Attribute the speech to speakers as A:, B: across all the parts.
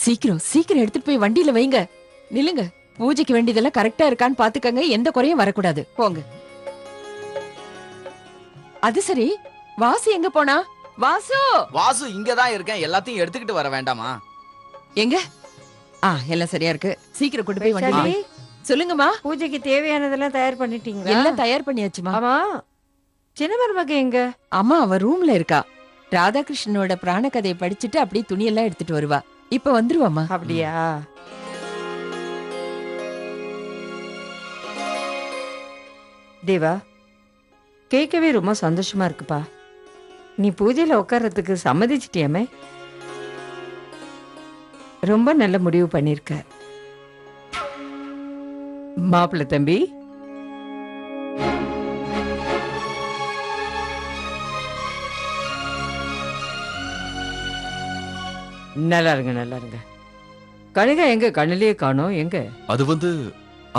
A: சீக்கிரம் சீக்கிரம் எடுத்துட்டு போய் வண்டியில வைங்க. நில்லுங்க. பூஜைக்கு வேண்டியதெல்லாம் கரெக்டா இருக்கான்னு பாத்துக்கங்க. எந்த குறையும் வரக்கூடாது. போங்க. அது சரி, வாசு எங்க போனா? வாசு!
B: வாசு இங்கதான் இருக்கேன். எல்லாத்தையும் எடுத்துக்கிட்டு வர வேண்டாமா?
A: எங்க? எல்லாம் சரியா இருக்கு. சீக்கிரம் கொண்டு போய் வண்டியில வை. சொல்லுங்கம்மா.
C: பூஜைக்கு தேவையானதெல்லாம் தயார் பண்ணிட்டீங்களா?
A: எல்லாம் தயார் பண்ணியாச்சுமா.
C: ஆமா, சின்ன மருமக எங்க?
A: அம்மா அவ ரூம்ல இருக்கா. ராதாகிருஷ்ணனோட பிராண கதையை படிச்சுட்டு அப்படியே துணியெல்லாம் எடுத்துட்டு வருவா. இப்ப வந்துருவாமா.
C: அப்படியா? தேவா, கேட்கவே ரொம்ப சந்தோஷமா இருக்குப்பா. நீ பூஜையில உட்கார்றதுக்கு சம்மதிச்சிட்டியாமே. ரொம்ப நல்ல முடிவு பண்ணிருக்க மாப்பிள்ள தம்பி. நல்லா இருங்க, நல்லா இருங்க. கனிகா எங்க? கண்ணிலேயே காணோம். எங்க?
D: அது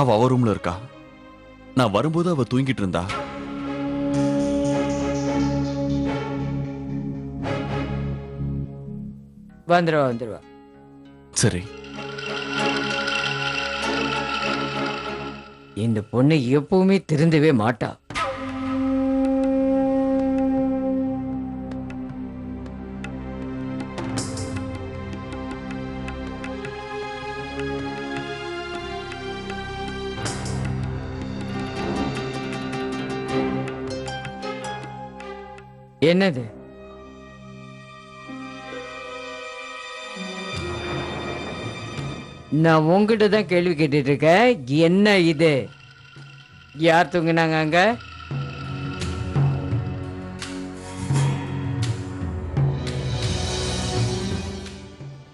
D: அவ ரூம்ல இருக்கா. நான் வரும்போது அவ தூங்கிட்டு இருந்தா.
C: வந்துருவா வந்துருவா.
D: சரி.
C: இந்த பொண்ணு எப்பவுமே திருந்தவே மாட்டா. என்னது? நான் உங்ககிட்ட தான் கேள்வி கேட்டுட்டு இருக்கேன். என்ன இது? யார் தூங்கினாங்க அங்க?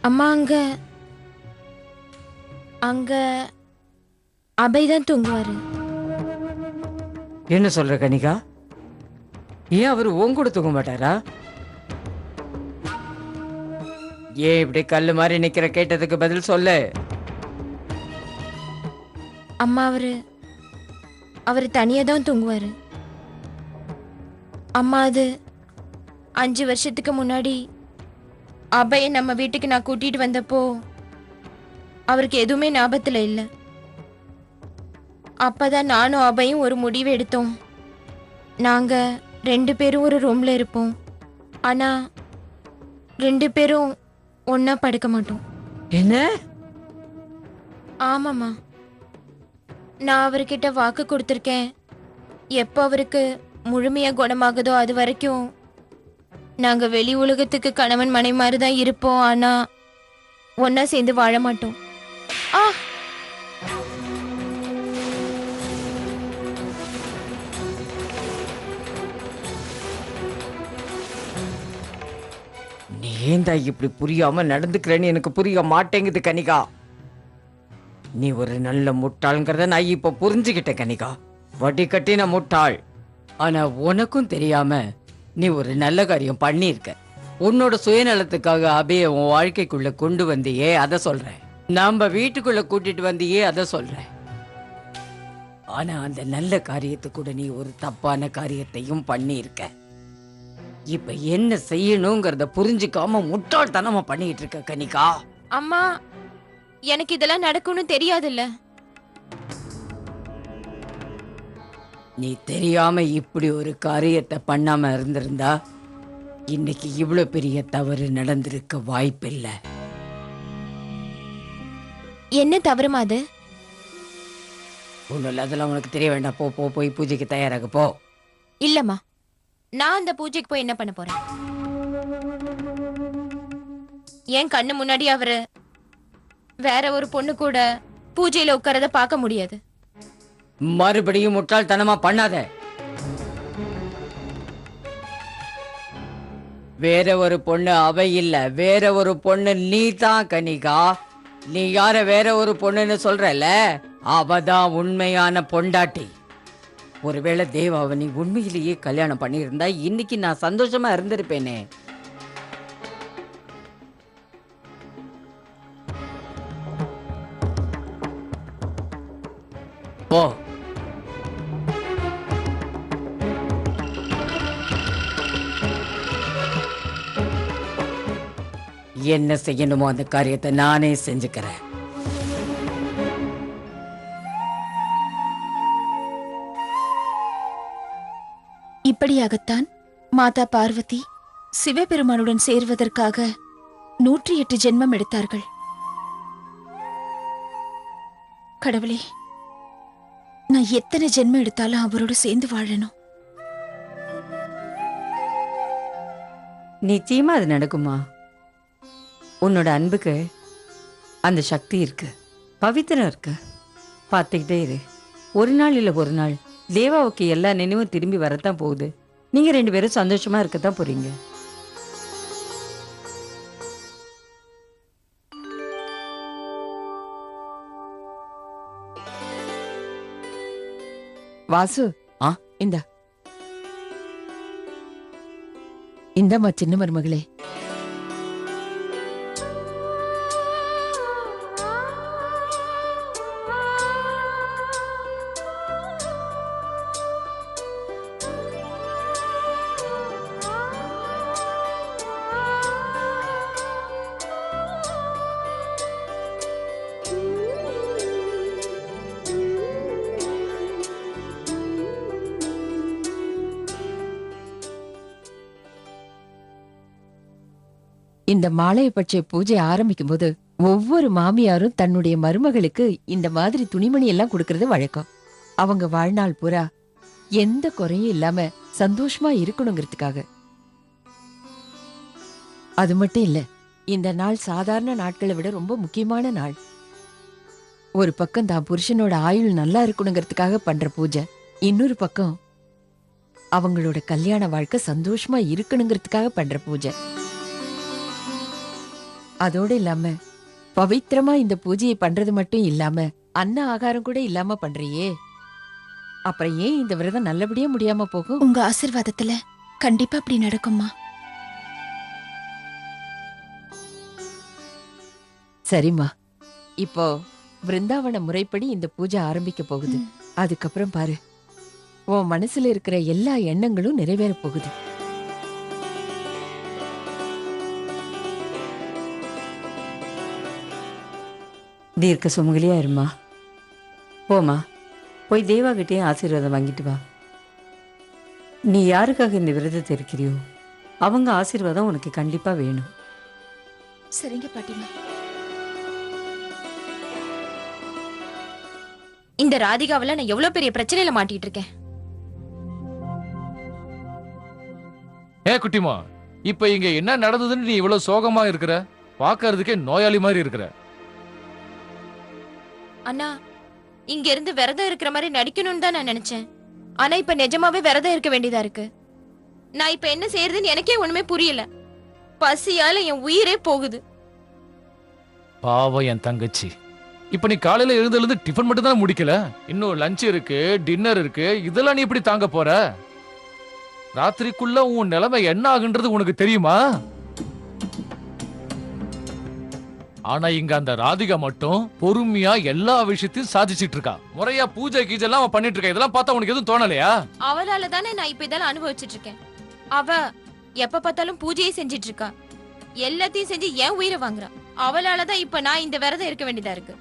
E: அம்மா அங்க அங்க அபய் தான் தூங்குவாரு.
C: என்ன சொல்ற கனிகா? ஏன் அவரு உன் கூட தூங்க மாட்டாரா? ஏன் இப்படி கல்லு மாதிரி நிக்கிற? கேட்டதுக்கு பதில் சொல்லு.
E: அம்மா அவரு தனியா தான் தூங்குவாரு. அம்மா அது 5 வருஷத்துக்கு முன்னாடி அபயை நம்ம வீட்டுக்கு நான் கூட்டிட்டு வந்தப்போ அவருக்கு எதுவுமே ஞாபகத்துல இல்ல. அப்பதான் நானும் அபயும் ஒரு முடிவு எடுத்தோம். நாங்க 2 பேரும் ஒரு ரூம்ல இருப்போம். ஆனா 2 பேரும் ஒன்னா படுக்க மாட்டோம்.
C: என்ன?
E: ஆமாம்மா, நான் அவர்கிட்ட வாக்கு கொடுத்துருக்கேன். எப்போ அவருக்கு முழுமையா குணமாகுதோ அது வரைக்கும் நாங்க வெளி உலகத்துக்கு கணவன் மனைவி மாதிரி தான் இருப்போம். ஆனா ஒன்னா சேர்ந்து வாழ மாட்டோம். ஆ
C: நீ ஏந்தா இப்படி புரியாம நடந்துக்கிறேன்னு எனக்கு புரிய மாட்டேங்குது கனிகா. நீ ஒரு நல்ல முட்டாள்ங்கிறத நான் இப்ப புரிஞ்சுக்கிட்டேன் கனிகா. வட்டி கட்டின முட்டாள். ஆனா உனக்கும் தெரியாம நீ ஒரு நல்ல காரியம் பண்ணியிருக்க. உன்னோட சுயநலத்துக்காக அபய உன் வாழ்க்கைக்குள்ள கொண்டு வந்தியே, அத சொல்றேன். நம்ம வீட்டுக்குள்ள கூட்டிட்டு வந்தியே, அத சொல்றேன். ஆனா அந்த நல்ல காரியத்தை கூட நீ ஒரு தப்பான காரியத்தையும் பண்ணியிருக்க. இப்ப என்ன செய்யணுங்கிறத புரிஞ்சுக்காம முட்டாள்தனமா பண்ணிட்டு இருக்க கனிகா.
E: அம்மா, எனக்கு இதெல்லாம் நடக்கும்னு தெரியாதுல்ல.
C: நீ தெரியாம இப்படி ஒரு காரியத்தை பண்ணாம இருந்திருந்தா இன்னைக்கு இவ்வளவு பெரிய தவறு நடந்திருக்க வாய்ப்பில்ல.
E: என்ன தவறுமா அது?
C: ஒண்ணும் இல்ல, அதெல்லாம் உனக்கு தெரிய வேண்டாம். போ போ, போய் பூஜைக்கு தயாராக போ.
E: இல்லம்மா, நான் அந்த பூஜைக்கு போய் என்ன பண்ண போறேன்? என் கண்ணு முன்னாடி அவரு வேற ஒரு பொண்ணு கூட பூஜையில உட்காரத பார்க்க முடியாது.
C: மறுபடியும் முட்டாள்தனமா பண்ணாத. வேற ஒரு பொண்ணு அவ இல்ல, வேற ஒரு பொண்ணு நீ தான் கனிகா. நீ யார வேற ஒரு பொண்ணுன்னு சொல்றல, அவதான் உண்மையான பொண்டாட்டி. ஒருவேளை தேவாவை நீ உண்மையிலேயே கல்யாணம் பண்ணியிருந்தா இன்னைக்கு நான் சந்தோஷமா இருந்திருப்பேனே. போ. என்ன செய்யணுமோ அந்த காரியத்தை நானே செஞ்சுக்கிறேன்.
F: இப்படியாகத்தான் மாதா பார்வதி சிவபெருமானுடன் சேர்வதற்காக 108 ஜென்மம் எடுத்தார்கள். கடவுளே, நான் எத்தனை ஜென்மம் எடுத்தாலும் அவரோடு சேர்ந்து வாழணும்.
C: நிச்சயமா அது நடக்குமா? உன்னோட அன்புக்கு அந்த சக்தி இருக்கு, பவித்திரம் இருக்கு. பார்த்துக்கிட்டே இரு. ஒரு நாள் இல்லை ஒரு நாள் தேவாவுக்கு எல்லா நினைவும் திரும்பி வரத்தான் போகுது. நீங்க 2 பேரும் சந்தோஷமா இருக்கத்தான் போறீங்க.
A: வாசு,
B: ஆ?
A: இந்தம்மா சின்ன மருமகளே. இந்த மாலையை பற்றிய பூஜை ஆரம்பிக்கும் போது ஒவ்வொரு மாமியாரும் தன்னுடைய மருமகளுக்கு இந்த மாதிரி துணிமணி எல்லாம் கொடுக்கறது வழக்கம். அவங்க வாழ்நாள் பூரா எந்த குறையும் இல்லாம சந்தோஷமா இருக்கணுங்கிறதுக்காக. அது மட்டும் இல்ல, இந்த நாள் சாதாரண நாட்களை விட ரொம்ப முக்கியமான நாள். ஒரு பக்கம் தான் புருஷனோட ஆயுள் நல்லா இருக்கணுங்கிறதுக்காக பண்ற பூஜை, இன்னொரு பக்கம் அவங்களோட கல்யாண வாழ்க்கை சந்தோஷமா இருக்கணுங்கிறதுக்காக பண்ற பூஜை. அதோட இல்லாம பவித்திரமா இந்த பூஜையை பண்றது மட்டும் இல்லாம அன்ன ஆகாரம் கூட இல்லாம பண்றியே, அப்புறம் ஏன் இந்த விரதம் நல்லபடியா முடியாம போகும்?
F: உங்க ஆசீர்வாதத்துல கண்டிப்பா அப்படி நடக்கும்மா.
A: சரிம்மா, இப்போ பிருந்தாவன முறைப்படி இந்த பூஜை ஆரம்பிக்க போகுது. அதுக்கப்புறம் பாரு, உன் மனசுல இருக்கிற எல்லா எண்ணங்களும் நிறைவேற போகுது.
C: தீர்க்க சுமங்கலியா இருமா. போமா, போய் தேவா கிட்டே ஆசீர்வாதம் வாங்கிட்டு வா. நீ யாருக்காக இந்த விரதத்தை இருக்கிறியோ அவங்க ஆசீர்வாதம் உனக்கு கண்டிப்பா வேணும்.
F: சரிங்க பாட்டிமா.
E: இந்த ராதிகாவில நான் எவ்வளவு பெரிய பிரச்சனையில மாட்டிட்டு இருக்கேன்.
G: குட்டிமா, இப்ப இங்க என்ன நடந்ததுன்னு நீ இவ்வளவு சோகமா இருக்கிற? பாக்குறதுக்கே நோயாளி மாதிரி இருக்கிற.
E: அண்ணா, இங்க இருந்து விரதம் இருக்கிற மாதிரி நடிக்கணும்னு தான் நான் நினைச்சேன். ஆனா இப்ப நிஜமாவே விரதம் இருக்க வேண்டியதா இருக்கு. நான் இப்ப என்ன செய்யறதுன்னு எனக்கே ஒண்ணுமே புரியல. பசியால என் உயிரே போகுது.
G: பாவம் என் தங்கச்சி. இப்ப நீ காலையில எழுந்து டிஃபன் மட்டும் தான் முடிக்கல, இன்னும் லஞ்ச் இருக்கு, டின்னர் இருக்கு. இதெல்லாம் நீ இப்படி தாங்க போற? ராத்திரிக்குள்ள உன் நிலைமை என்ன ஆகுன்றது உனக்கு தெரியுமா? ஆனா இங்க அந்த ராதிகா மட்டும் பொறுமையா எல்லா விஷயத்தையும் சாதிச்சிட்டு இருக்கா. முறையா பூஜை கீஜை எல்லாம் அவன் பண்ணிட்டு இருக்கா. இதெல்லாம் பார்த்தா உனக்கு எதுவும் தோணலையா?
E: அவளால தானே நான் இப்ப இதெல்லாம் அனுபவிச்சுட்டு இருக்கேன். அவ எப்ப பார்த்தாலும் பூஜையை செஞ்சிட்டு இருக்கா. எல்லாத்தையும் செஞ்சு என் உயிரை வாங்குறா. அவளாலதான் இப்ப நான் இந்த விரதம் இருக்க வேண்டியதா இருக்கு.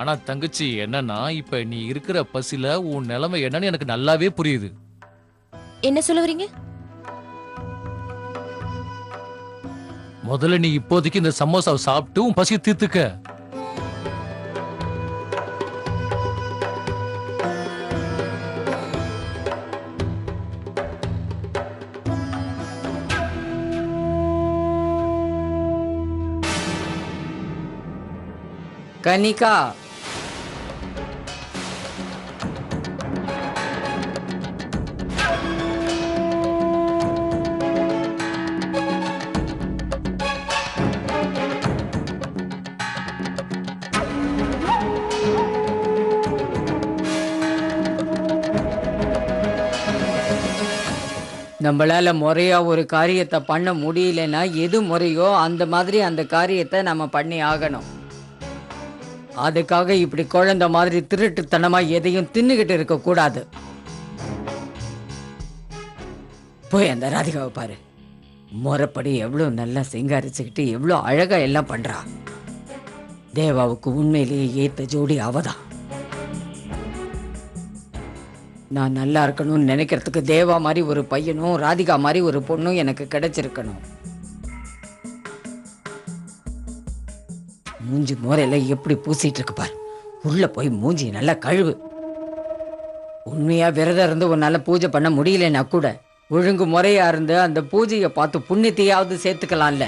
G: ஆனா தங்கச்சி, என்னன்னா இப்ப நீ இருக்கிற பசில உன் நிலைமை என்னன்னு எனக்கு நல்லாவே புரியுது.
E: என்ன சொல்ல வரீங்க?
G: முதல்ல நீ இப்போதைக்கு இந்த சமோசாவை சாப்பிட்டு உன் பசியை தீர்த்துக்க.
C: கனிகா, நம்மளால முறையா ஒரு காரியத்தை பண்ண முடியலன்னா எது முறையோ அந்த மாதிரி அந்த காரியத்தை நம்ம பண்ணி ஆகணும். அதுக்காக இப்படி குழந்தை மாதிரி திருட்டுத்தனமா எதையும் தின்னுகிட்டு இருக்க கூடாது. போய் அந்த ராதிகாவை பாரு. முறைப்படி எவ்வளோ நல்லா சிங்காரிச்சுக்கிட்டு எவ்வளோ அழகா எல்லாம் பண்றா. தேவாவுக்கு உண்மையிலேயே ஏத்த ஜோடி அவதான். நான் நல்லா இருக்கணும்னு நினைக்கிறதுக்கு தேவா மாதிரி ஒரு பையனும் ராதிகா மாதிரி ஒரு பொண்ணும் எனக்கு கிடைச்சிருக்கணும். மூஞ்சி முறையில எப்படி பூசிட்டு இருக்கு பார். உள்ள போய் மூஞ்சி நல்லா கழுவு. உண்மையா விரதம் இருந்து உன்னால பூஜை பண்ண முடியலன்னா கூட ஒழுங்கு முறையா இருந்து அந்த பூஜையை பார்த்து புண்ணியத்தையாவது சேர்த்துக்கலாம்ல.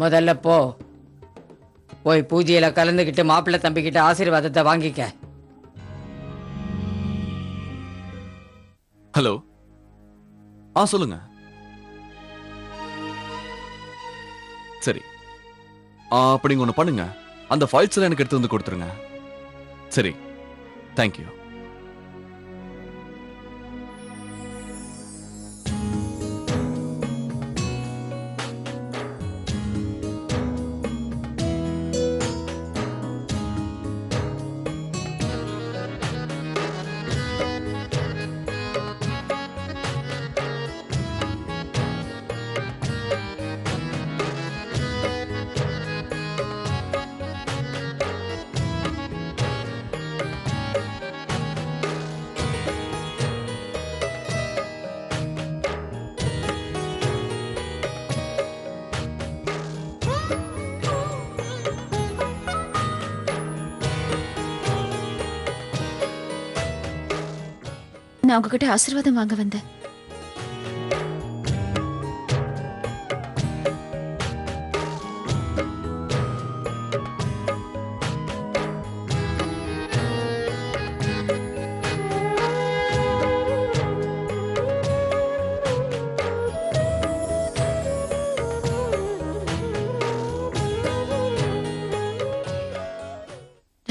C: முதல்ல போய் பூஜையில கலந்துக்கிட்டு மாப்பிள்ளை தம்பிக்கிட்ட ஆசீர்வாதத்தை வாங்கிக்க.
D: ஹலோ. சொல்லுங்க. சரி, அப்ப நீங்க ஒண்ணு பண்ணுங்க, அந்த ஃபைல்ஸ் எல்லாம் எனக்கு எடுத்து வந்து கொடுத்துருங்க. சரி, தேங்க்யூ.
F: நான் உங்ககிட்ட ஆசீர்வாதம் வாங்க வந்தேன்.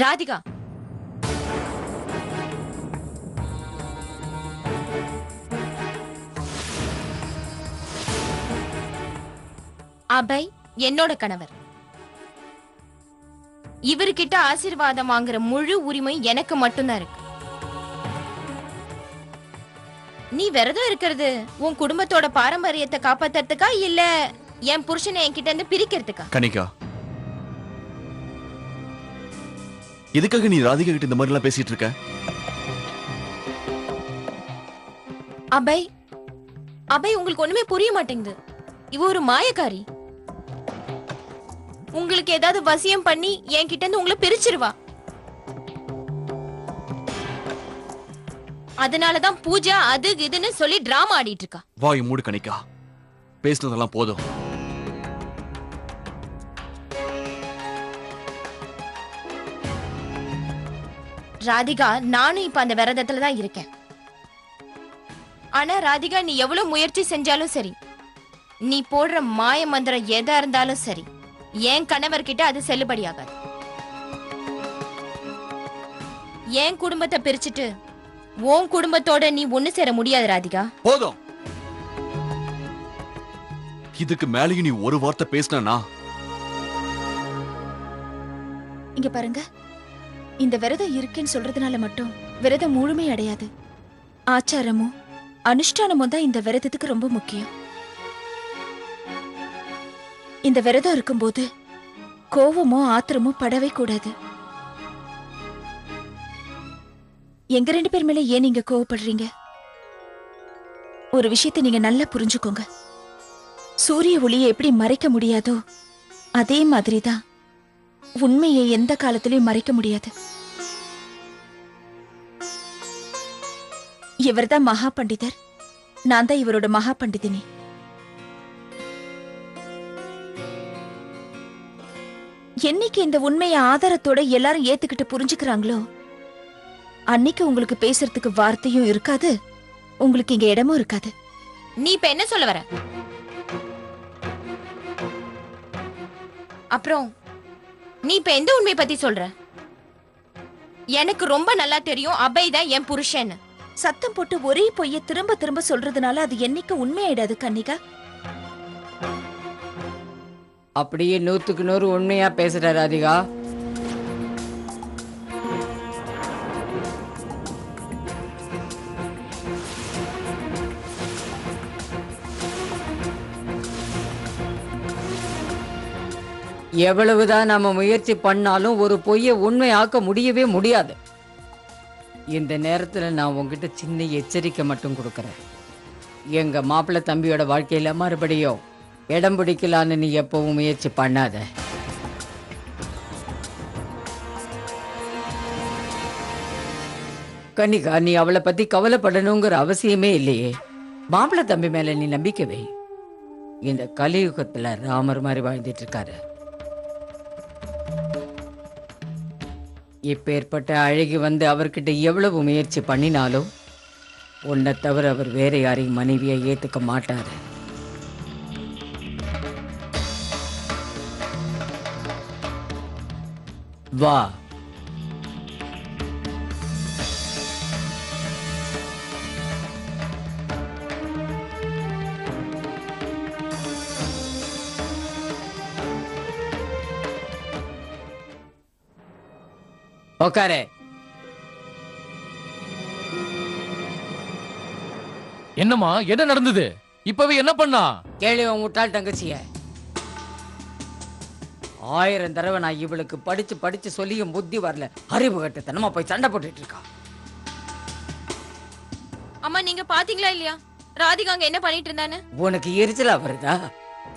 E: ராதிகா, அபய் என்னோட கணவர். இவர்கிட்ட ஆசீர்வாதம் வாங்குற முழு உரிமை எனக்கு மட்டும்தான் இருக்கு. நீ விரதம் இருக்கிறது உன் குடும்பத்தோட பாரம்பரியத்தை காப்பாத்துறதுக்கா இல்ல என் புருஷனை என்கிட்ட இருந்து பிரிக்கிறதுக்கா?
D: கனிகா, எதுக்காக நீ ராதிகா கிட்ட இந்த மாதிரி எல்லாம் பேசிட்டு இருக்க?
E: அபய், அபய் உங்களுக்கு ஒண்ணுமே புரிய மாட்டேங்குது. இவ ஒரு மாயக்காரி. உங்களுக்கு ஏதாவது வசியம் பண்ணி என்கிட்ட இருந்து உங்களை பிரிச்சிருவா. அதனாலதான் பூஜா அது இதுன்னு சொல்லி டிராமா ஆடிட்டு இருக்கா.
D: வாய் மூடு கனிகா, பேசுனதெல்லாம் போதும்.
E: ராதிகா, நானும் இப்ப அந்த விரதத்துல தான் இருக்கேன். ஆனா ராதிகா, நீ எவ்வளவு முயற்சி செஞ்சாலும் சரி, நீ போடுற மாய மந்திரம் எதா இருந்தாலும் சரி, என் கணவர்கிட்ட அது செல்லுபடியாகாது. என் குடும்பத்தை பிரிச்சுட்டு உன் குடும்பத்தோட நீ ஒண்ணு சேர முடியாது ராதிகா.
D: போதும். இதுக்கு மேலேயும் நீ ஒரு வார்த்தை பேசினா
F: இங்க பாருங்க, இந்த விரதம் இருக்கேன்னு சொல்றதுனால மட்டும் விரதம் முழுமை அடையாது. ஆச்சாரமும் அனுஷ்டானமும் தான் இந்த விரதத்துக்கு ரொம்ப முக்கியம். இந்த விரதம் இருக்கும்போது கோவமோ ஆத்திரமோ படவே கூடாது. எங்க 2 பேர் மேல ஏன் நீங்க கோவப்படுறீங்க? ஒரு விஷயத்தை நீங்க நல்லா புரிஞ்சுக்கோங்க. சூரிய ஒளியை எப்படி மறைக்க முடியாதோ அதே மாதிரிதான் உண்மையை எந்த காலத்திலயும் மறைக்க முடியாது. இவர்தான் மகா பண்டிதர், நான் தான் இவரோட மகா பண்டிதினி. என்னைக்கு இந்த உண்மையை ஆதாரத்தோட எல்லாரும் ஏத்துக்கிட்டு புரிஞ்சுக்கிறாங்களோ அன்னைக்கு உங்களுக்கு பேசுறதுக்கு வார்த்தையும் இருக்காது, உங்களுக்கு இங்க இடமும் இருக்காது.
E: நீ இப்ப என்ன சொல்ல வர? அப்புறம் நீ இப்ப எந்த உண்மையை பத்தி சொல்ற? எனக்கு ரொம்ப நல்லா தெரியும் அபய் தான் என் புருஷன்.
F: சத்தம் போட்டு ஒரே பொய்ய திரும்ப திரும்ப சொல்றதுனால அது என்னைக்கு உண்மையாயிடாது கன்னிகா.
C: அப்படியே 100க்கு 100 உண்மையா பேசுற ராதிகா. எவ்வளவுதான் நாம முயற்சி பண்ணாலும் ஒரு பொய்யை உண்மையாக்க முடியவே முடியாது. இந்த நேரத்துல நான் உங்ககிட்ட சின்ன எச்சரிக்கை மட்டும் கொடுக்கறேன். எங்க மாப்பிள்ளை தம்பியோட வாழ்க்கையில மறுபடியும் இடம் பிடிக்கலான்னு நீ எப்பவும் முயற்சி பண்ணாத. கன்னிகா, நீ அவளை பத்தி கவலைப்படணுங்கிற அவசியமே இல்லையே. மாப்பிள்ளை தம்பி மேல நீ நம்பிக்கை வை. இந்த கலியுகத்துல ராமர் மாதிரி வாழ்ந்துட்டு இருக்காரு. இப்பேற்பட்ட அழகி வந்து அவர்கிட்ட எவ்வளவு முயற்சி பண்ணினாலும் உன்னை தவிர அவர் வேற யாரையும் மனைவியை ஏத்துக்க மாட்டாரு. வா. உக்காரே.
G: என்னம்மா, என்ன நடந்தது? இப்பவே என்ன பண்ணா?
C: கேளு உன் முட்டாள் தங்கச்சிய. 1000 தடவை நான் இவளுக்கு படிச்சு படிச்சு சொல்லியும் புத்தி வரல. அறிவு கட்டத்தனமா போய் சண்டை போட்டுட்டு இருக்கா.
E: அம்மா, நீங்க பாத்தீங்களா இல்லையா ராதிகா அங்க என்ன பண்ணிட்டு இருந்தான்னு?
C: உனக்கு எரிச்சலா வருதா?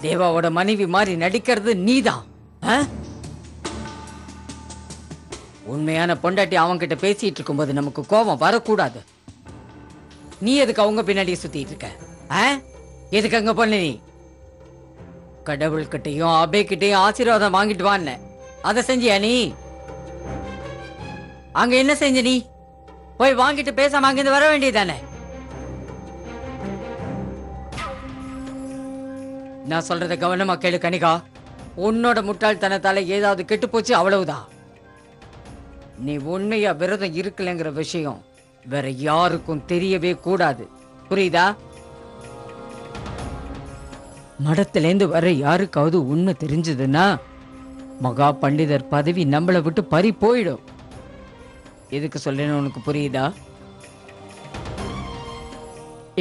C: தேவாவோட மனைவி மாதிரி நடிக்கிறது நீதான். உண்மையான பொண்டாட்டி அவன்கிட்ட பேசிட்டு இருக்கும்போது நமக்கு கோபம் வரக்கூடாது. நீ எதுக்கு அவங்க பின்னாடியே சுத்திட்டு இருக்க? எதுக்கு அங்க பண்ண? நீ கடவுள்கிட்டையும் அபேக்கிட்டையும் ஆசீர்வாதம் வாங்கிட்டு வான்னு அதை செஞ்சியா நீ? அங்க என்ன செஞ்ச நீ? போய் வாங்கிட்டு பேசாம அங்கிருந்து வர வேண்டியதானே? நான் சொல்றத கவனமா கேளு கனிகா. உன்னோட முட்டாள்தனத்தால ஏதாவது கெட்டு போச்சு, அவ்வளவுதான். நீ உண்மையா விரதம் இருக்கலங்கிற விஷயம் வேற யாருக்கும் தெரியவே கூடாது. புரியுதா? மடத்திலேந்து வர யாருக்காவது உண்மை தெரிஞ்சதுன்னா மகா பண்டிதர் பதவி நம்மளை விட்டு பறி போயிடும். எதுக்கு சொல்றேன்னு உனக்கு புரியுதா?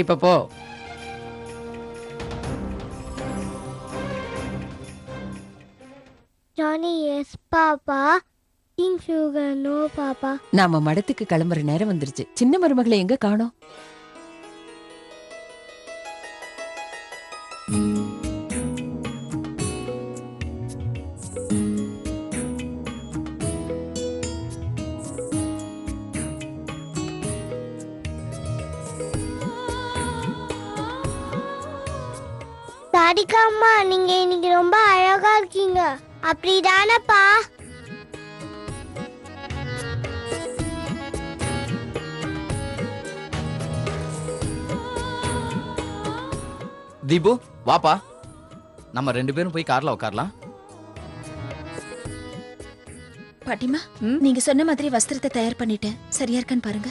C: இப்ப போ.
H: Johnny, yes, Papa. King sugar, no, Papa.
A: நாம மடத்துக்கு கிளம்புற நேரம் வந்துருச்சு. சின்ன மருமகளை எங்க காணோம்?
H: ராதிகா அம்மா, நீங்க இன்னைக்கு ரொம்ப அழகா இருக்கீங்க. அப்படிதானப்பா?
B: தீபு, வாப்பா. நம்ம 2 பேரும் போய் கார்ல உட்காரலாம்.
F: பாட்டிமா, நீங்க சொன்ன மாதிரி வஸ்திரத்தை தயார் பண்ணிட்டேன். சரியா இருக்கான்னு பாருங்க.